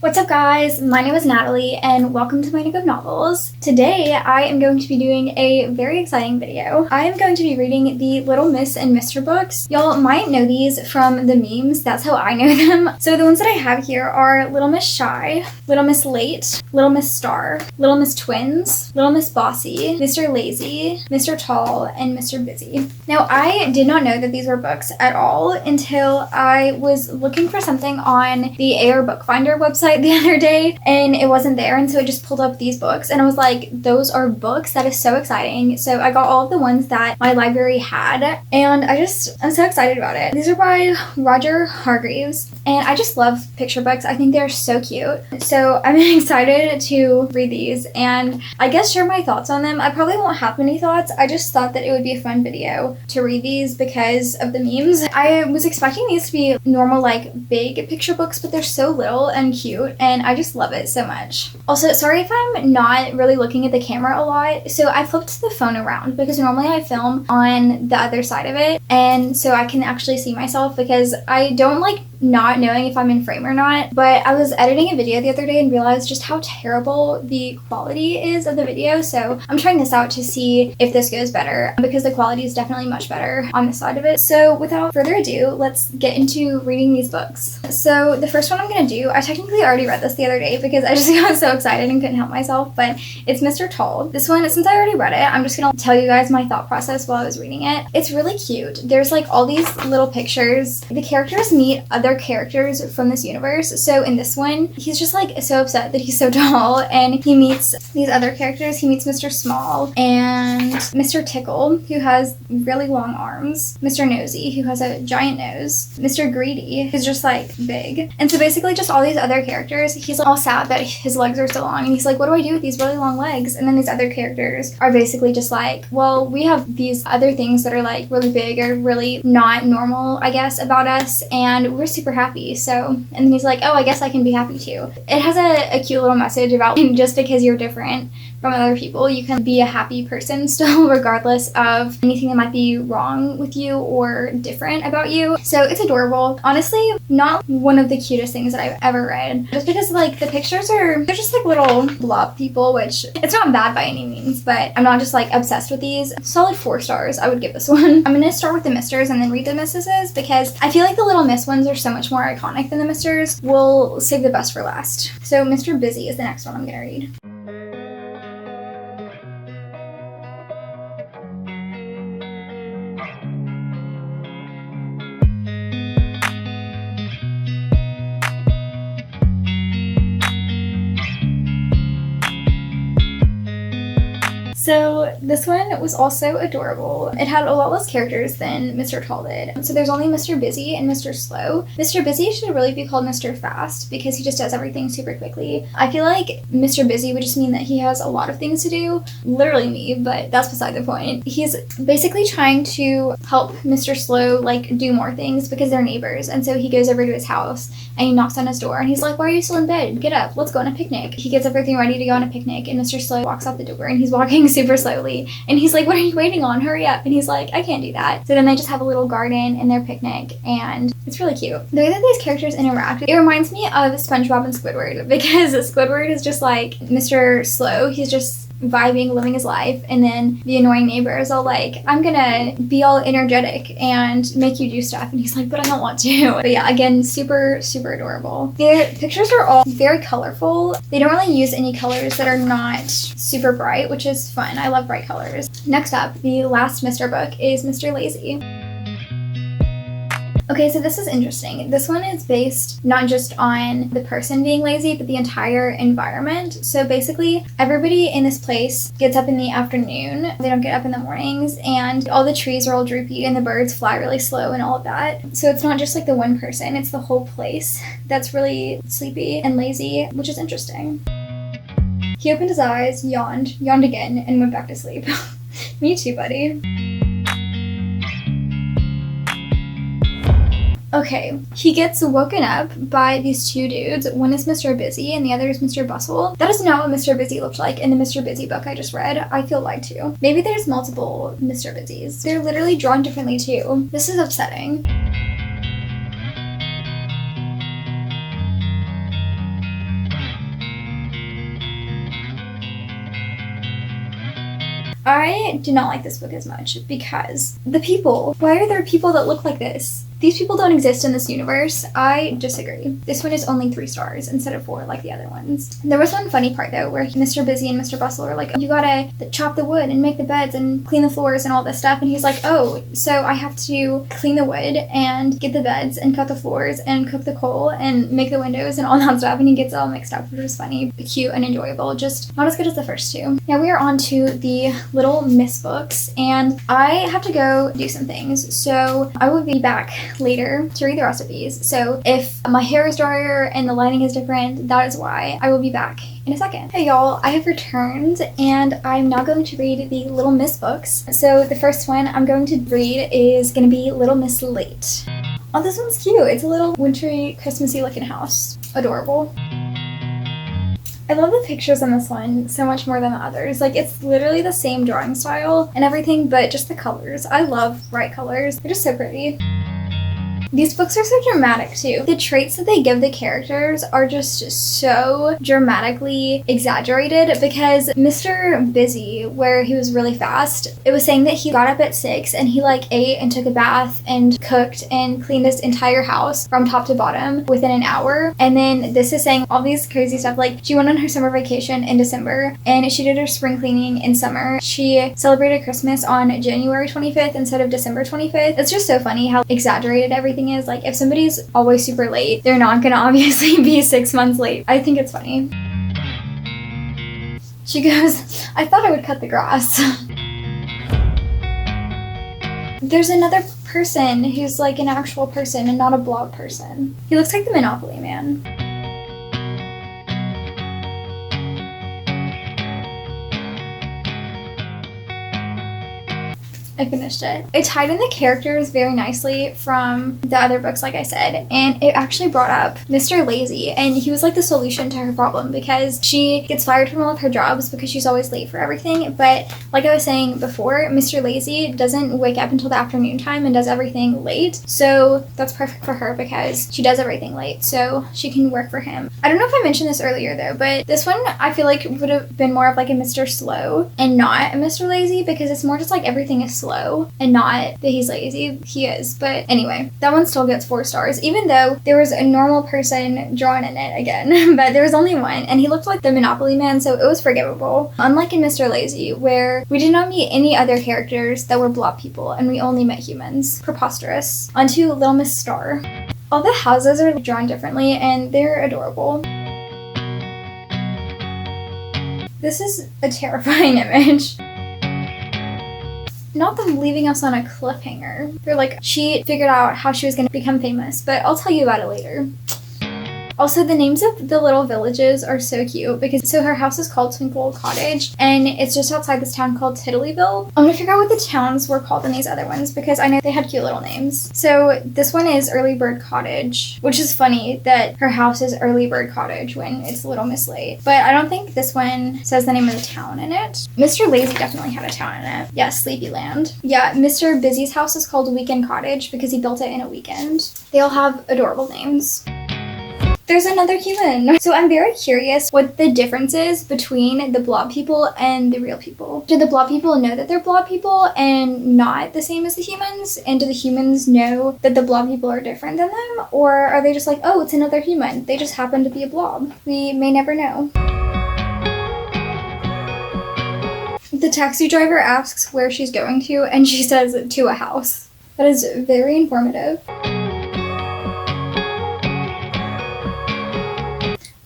What's up guys, my name is Natalie and welcome to my Nook of Novels. Today I am going to be doing a very exciting video. I am going to be reading the Little Miss and Mr. books. Y'all might know these from the memes, that's how I know them. So the ones that I have here are Little Miss Shy, Little Miss Late, Little Miss Star, Little Miss Twins, Little Miss Bossy, Mr. Lazy, Mr. Tall, and Mr. Busy. Now I did not know that these were books at all until I was looking for something on the AR Bookfinder website the other day and it wasn't there, and so I just pulled up these books and I was like, those are books, that is so exciting. So I got all of the ones that my library had and I'm so excited about it. These are by Roger Hargreaves and I just love picture books. I think they're so cute. So I'm excited to read these and I guess share my thoughts on them. I probably won't have many thoughts. I just thought that it would be a fun video to read these because of the memes. I was expecting these to be normal like big picture books, but they're so little and cute and I just love it so much. Also, sorry if I'm not really looking at the camera a lot. So I flipped the phone around because normally I film on the other side of it and so I can actually see myself because I don't like not knowing if I'm in frame or not. But I was editing a video the other day and realized just how terrible the quality is of the video, so I'm trying this out to see if this goes better because the quality is definitely much better on this side of it. So without further ado, let's get into reading these books. So the first one I'm gonna do, I technically already read this the other day because I just got so excited and couldn't help myself, but it's Mr. Tall. This one, since I already read it, I'm just gonna tell you guys my thought process while I was reading it. It's really cute. There's like all these little pictures. The characters meet other characters from this universe. So in this one, he's just like so upset that he's so tall and he meets these other characters. He meets Mr. Small and Mr. Tickle, who has really long arms, Mr. Nosy, who has a giant nose, Mr. Greedy, who's just like big. And so basically just all these other characters, he's all sad that his legs are so long and he's like, what do I do with these really long legs? And then these other characters are basically just like, well, we have these other things that are like really big or really not normal, I guess, about us, and we're super happy. So, and then he's like, oh, I guess I can be happy too. It has a cute little message about just because you're different from other people, you can be a happy person still regardless of anything that might be wrong with you or different about you. So it's adorable. Honestly, not one of the cutest things that I've ever read, just because like the pictures they're just like little blob people, which it's not bad by any means, but I'm not just like obsessed with these. Solid 4 stars I would give this one. I'm gonna start with the Misters and then read the Misses because I feel like the Little Miss ones are so much more iconic than the Misters. We'll save the best for last. So Mr. Busy is the next one I'm gonna read. So this one was also adorable. It had a lot less characters than Mr. Tall did. So there's only Mr. Busy and Mr. Slow. Mr. Busy should really be called Mr. Fast because he just does everything super quickly. I feel like Mr. Busy would just mean that he has a lot of things to do. Literally me, but that's beside the point. He's basically trying to help Mr. Slow like do more things because they're neighbors. And so he goes over to his house and he knocks on his door and he's like, why are you still in bed? Get up, let's go on a picnic. He gets everything ready to go on a picnic and Mr. Slow walks out the door and he's walking super slowly and he's like, what are you waiting on? Hurry up. And he's like, I can't do that. So then they just have a little garden in their picnic and it's really cute. The way that these characters interact, it reminds me of SpongeBob and Squidward because Squidward is just like Mr. Slow. He's just vibing, living his life, and then the annoying neighbor is all like, I'm gonna be all energetic and make you do stuff, and he's like, but I don't want to. But yeah, again, super adorable. Their pictures are all very colorful. They don't really use any colors that are not super bright, which is fun. I love bright colors. Next up, the last Mr. book is Mr. Lazy. Okay, so this is interesting. This one is based not just on the person being lazy, but the entire environment. So basically, everybody in this place gets up in the afternoon. They don't get up in the mornings, and all the trees are all droopy, and the birds fly really slow and all of that. So it's not just like the one person, it's the whole place that's really sleepy and lazy, which is interesting. He opened his eyes, yawned again, and went back to sleep. Me too, buddy. Okay, he gets woken up by these two dudes. One is Mr. Busy and the other is Mr. Bustle. That is not what Mr. Busy looked like in the Mr. Busy book I just read. I feel lied to. Maybe there's multiple Mr. Busys. They're literally drawn differently too. This is upsetting. I did not like this book as much because the people. Why are there people that look like this? These people don't exist in this universe. I disagree. This one is only 3 stars instead of 4 like the other ones. There was one funny part though where Mr. Busy and Mr. Bustle are like, you gotta chop the wood and make the beds and clean the floors and all this stuff. And he's like, oh, so I have to clean the wood and get the beds and cut the floors and cook the coal and make the windows and all that stuff. And he gets it all mixed up, which was funny, cute, and enjoyable. Just not as good as the first 2. Now we are on to the Little Miss books, and I have to go do some things. So I will be back later to read the rest of these. So if my hair is drier and the lighting is different, that is why. I will be back in a second. Hey y'all, I have returned and I'm now going to read the Little Miss books. So the first one I'm going to read is going to be Little Miss Late. Oh, this one's cute. It's a little wintry, Christmassy looking house. Adorable. I love the pictures in this one so much more than the others. Like, it's literally the same drawing style and everything, but just the colors. I love bright colors. They're just so pretty. These books are so dramatic too. The traits that they give the characters are just so dramatically exaggerated because Mr. Busy, where he was really fast, it was saying that he got up at 6 and he like ate and took a bath and cooked and cleaned this entire house from top to bottom within an hour. And then this is saying all these crazy stuff, like she went on her summer vacation in December and she did her spring cleaning in summer. She celebrated Christmas on January 25th instead of December 25th. It's just so funny how exaggerated everything is. Like, if somebody's always super late, they're not gonna obviously be 6 months late. I think it's funny. She goes, I thought I would cut the grass. There's another person who's like an actual person and not a blob person. He looks like the Monopoly Man. I finished it. It tied in the characters very nicely from the other books, like I said, and it actually brought up Mr. Lazy, and he was like the solution to her problem because she gets fired from all of her jobs because she's always late for everything. But like I was saying before, Mr. Lazy doesn't wake up until the afternoon time and does everything late, so that's perfect for her because she does everything late, so she can work for him. I don't know if I mentioned this earlier though, but this one I feel like would have been more of like a Mr. Slow and not a Mr. Lazy because it's more just like everything is slow and not that he's lazy. He is. But anyway, that one still gets 4 stars, even though there was a normal person drawn in it again. But there was only one, and he looked like the Monopoly Man, so it was forgivable. Unlike in Mr. Lazy, where we did not meet any other characters that were blob people, and we only met humans. Preposterous. Onto Little Miss Star. All the houses are drawn differently, and they're adorable. This is a terrifying image. Not them leaving us on a cliffhanger. They're like, she figured out how she was going to become famous, but I'll tell you about it later. Also, the names of the little villages are so cute because so her house is called Twinkle Cottage and it's just outside this town called Tiddlyville. I'm gonna figure out what the towns were called in these other ones because I know they had cute little names. So this one is Early Bird Cottage, which is funny that her house is Early Bird Cottage when it's Little Miss Late. But I don't think this one says the name of the town in it. Mr. Lazy definitely had a town in it. Yeah, Sleepyland. Yeah, Mr. Busy's house is called Weekend Cottage because he built it in a weekend. They all have adorable names. There's another human. So I'm very curious what the difference is between the blob people and the real people. Do the blob people know that they're blob people and not the same as the humans? And do the humans know that the blob people are different than them? Or are they just like, oh, it's another human. They just happen to be a blob. We may never know. The taxi driver asks where she's going to, and she says to a house. That is very informative.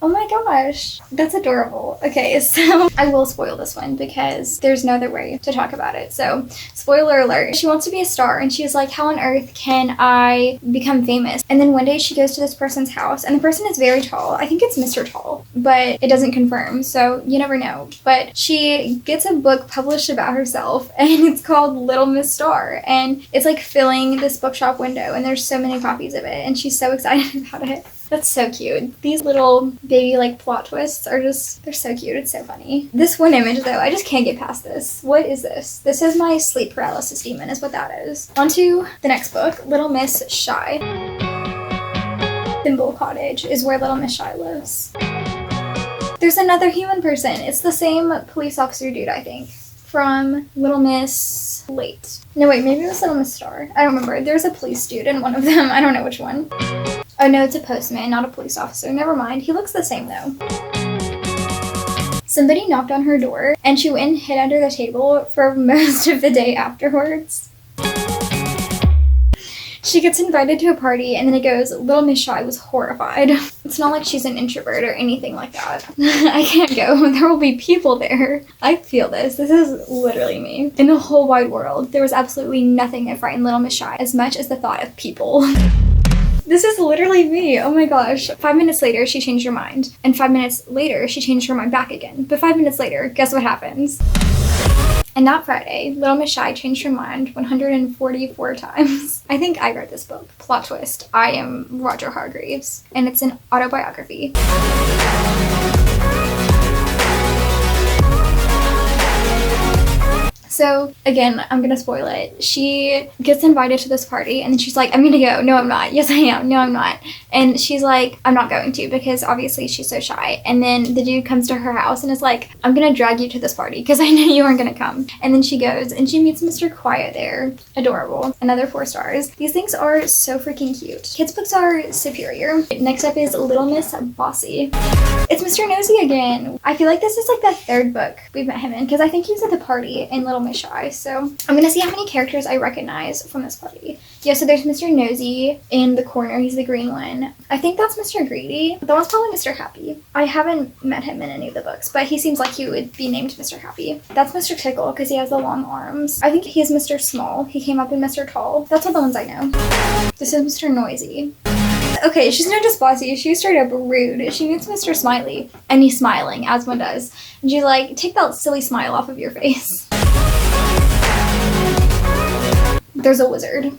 Oh my gosh, that's adorable. Okay, so I will spoil this one because there's no other way to talk about it. So, spoiler alert, she wants to be a star and she's like, how on earth can I become famous? And then one day she goes to this person's house and the person is very tall. I think it's Mr. Tall, but it doesn't confirm, so you never know. But she gets a book published about herself and it's called Little Miss Star and it's like filling this bookshop window and there's so many copies of it and she's so excited about it. That's so cute. These little baby like plot twists are just, they're so cute. It's so funny. This one image though, I just can't get past this. What is this? This is my sleep paralysis demon is what that is. On to the next book, Little Miss Shy. Thimble Cottage is where Little Miss Shy lives. There's another human person. It's the same police officer dude, I think, from Little Miss Late. No, wait, maybe it was Little Miss Star. I don't remember. There's a police dude in one of them. I don't know which one. Oh no, it's a postman, not a police officer. Never mind. He looks the same though. Somebody knocked on her door, and she went and hid under the table for most of the day afterwards. She gets invited to a party, and then it goes, Little Miss Shy was horrified. It's not like she's an introvert or anything like that. I can't go. There will be people there. I feel this. This is literally me. In the whole wide world, there was absolutely nothing that frightened Little Miss Shy as much as the thought of people. This is literally me. Oh my gosh. 5 minutes later, she changed her mind. And 5 minutes later, she changed her mind back again. But 5 minutes later, guess what happens? And that Friday, Little Miss Shy changed her mind 144 times. I think I read this book. Plot twist. I am Roger Hargreaves. And it's an autobiography. So, again, I'm gonna spoil it. She gets invited to this party, and then she's like, I'm gonna go. No, I'm not. Yes, I am. No, I'm not. And she's like, I'm not going to, because obviously she's so shy. And then the dude comes to her house and is like, I'm gonna drag you to this party, because I knew you weren't gonna come. And then she goes, and she meets Mr. Quiet there. Adorable. Another 4 stars. These things are so freaking cute. Kids' books are superior. Next up is Little Miss Bossy. It's Mr. Nosy again. I feel like this is like the 3rd book we've met him in, because I think he was at the party in Little Miss Shy. So I'm gonna see how many characters I recognize from this party. Yeah, so there's Mr. Nosy in the corner. He's the green one. I think that's Mr. Greedy. That one's probably Mr. Happy. I haven't met him in any of the books, but he seems like he would be named Mr. Happy. That's Mr. Tickle, because he has the long arms. I think he's Mr. Small. He came up in Mr. Tall. That's all the ones I know. This is Mr. Noisy. Okay, she's not just bossy, she's straight up rude. She meets Mr. Smiley, and he's smiling, as one does. And she's like, take that silly smile off of your face. There's a wizard.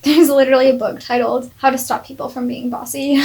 There's literally a book titled, How to Stop People from Being Bossy.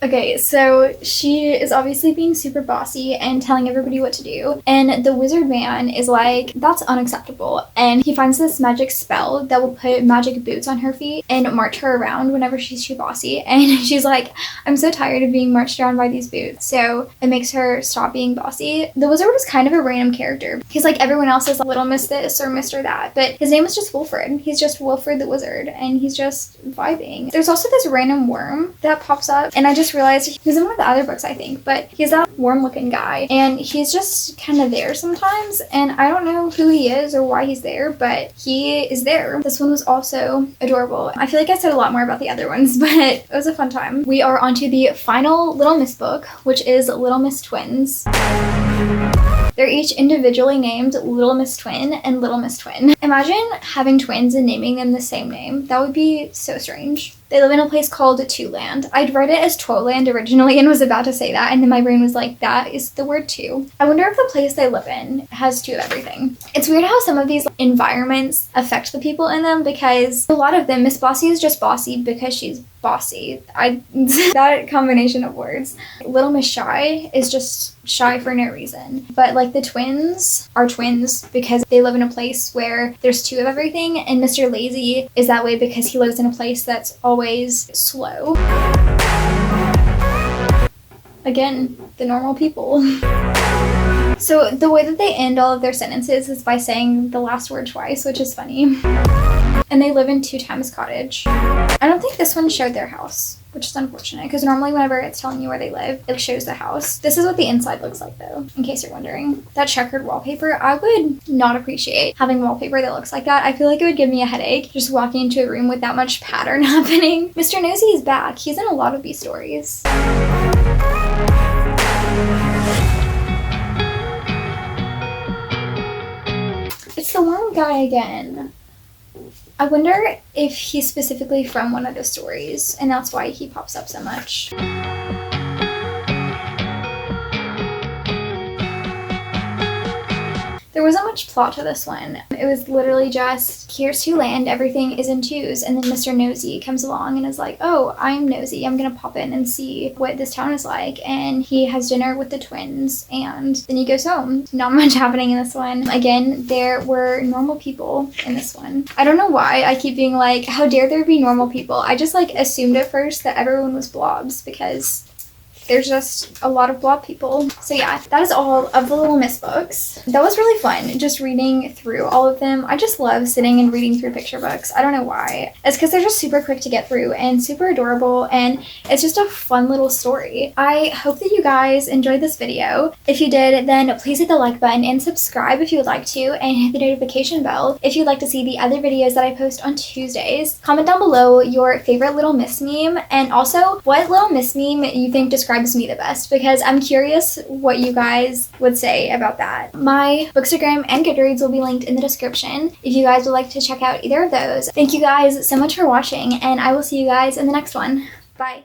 Okay, so she is obviously being super bossy and telling everybody what to do. And the wizard man is like, that's unacceptable. And he finds this magic spell that will put magic boots on her feet and march her around whenever she's too bossy. And she's like, I'm so tired of being marched around by these boots. So it makes her stop being bossy. The wizard was kind of a random character. He's like, everyone else is Little Miss this or Mr. that. But his name is just Wilfred. He's just Wilfred the wizard. And he's just vibing. There's also this random worm that pops up. And I just realized he's in one of the other books, I think, but he's that worm looking guy, and he's just kind of there sometimes, and I don't know who he is or why he's there, but he is there. This one was also adorable. I feel like I said a lot more about the other ones, but it was a fun time. We are on to the final Little Miss book, which is Little Miss Twins. They're each individually named Little Miss Twin and Little Miss Twin. Imagine having twins and naming them the same name. That would be so strange. They live in a place called Two Land. I'd read it as Toyland originally and was about to say that, and then my brain was like, that is the word two. I wonder if the place they live in has two of everything. It's weird how some of these environments affect the people in them, because a lot of them, Miss Bossy is just bossy because she's bossy. That combination of words. Little Miss Shy is just shy for no reason. But like the twins are twins because they live in a place where there's two of everything, and Mr. Lazy is that way because he lives in a place that's always slow. Again, the normal people. So the way that they end all of their sentences is by saying the last word twice, which is funny. And they live in Two Times Cottage. I don't think this one showed their house, which is unfortunate, because normally whenever it's telling you where they live, it shows the house. This is what the inside looks like, though, in case you're wondering. That checkered wallpaper, I would not appreciate having wallpaper that looks like that. I feel like it would give me a headache just walking into a room with that much pattern happening. Mr. Nosy is back. He's in a lot of these stories. It's the worm guy again. I wonder if he's specifically from one of the stories, and that's why he pops up so much. There wasn't much plot to this one. It was literally just, here's to land, everything is in twos, and then Mr. Nosy comes along and is like, oh, I'm nosy, I'm gonna pop in and see what this town is like, and he has dinner with the twins, and then he goes home. Not much happening in this one. Again, there were normal people in this one. I don't know why I keep being like, how dare there be normal people? I just like assumed at first that everyone was blobs because there's just a lot of blob people. So yeah, that is all of the Little Miss books. That was really fun, just reading through all of them. I just love sitting and reading through picture books. I don't know why. It's because they're just super quick to get through and super adorable, and it's just a fun little story. I hope that you guys enjoyed this video. If you did, then please hit the like button and subscribe if you would like to, and hit the notification bell if you'd like to see the other videos that I post on Tuesdays. Comment down below your favorite Little Miss meme, and also what Little Miss meme you think describes me the best, because I'm curious what you guys would say about that. My Bookstagram and Goodreads will be linked in the description if you guys would like to check out either of those. Thank you guys so much for watching, and I will see you guys in the next one. Bye.